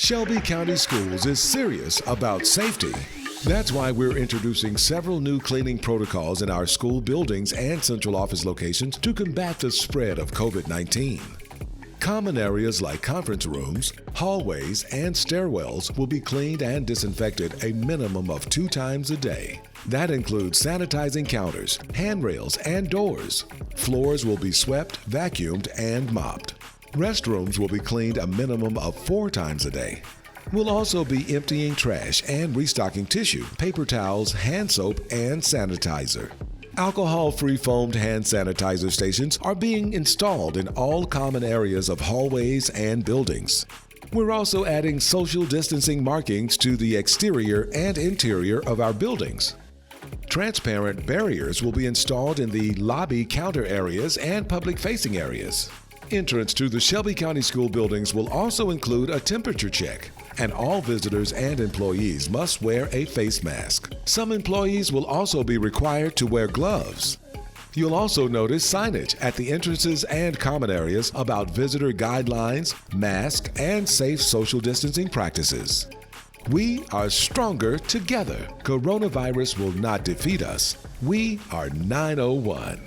Shelby County Schools is serious about safety. That's why we're introducing several new cleaning protocols in our school buildings and central office locations to combat the spread of COVID-19. Common areas like conference rooms, hallways, and stairwells will be cleaned and disinfected a minimum of 2 times a day. That includes sanitizing counters, handrails, and doors. Floors will be swept, vacuumed, and mopped. Restrooms will be cleaned a minimum of 4 times a day. We'll also be emptying trash and restocking tissue, paper towels, hand soap, and sanitizer. Alcohol-free foamed hand sanitizer stations are being installed in all common areas of hallways and buildings. We're also adding social distancing markings to the exterior and interior of our buildings. Transparent barriers will be installed in the lobby counter areas and public-facing areas. Entrance to the Shelby County School buildings will also include a temperature check, and all visitors and employees must wear a face mask. Some employees will also be required to wear gloves. You'll also notice signage at the entrances and common areas about visitor guidelines, masks, and safe social distancing practices. We are stronger together. Coronavirus will not defeat us. We are 901.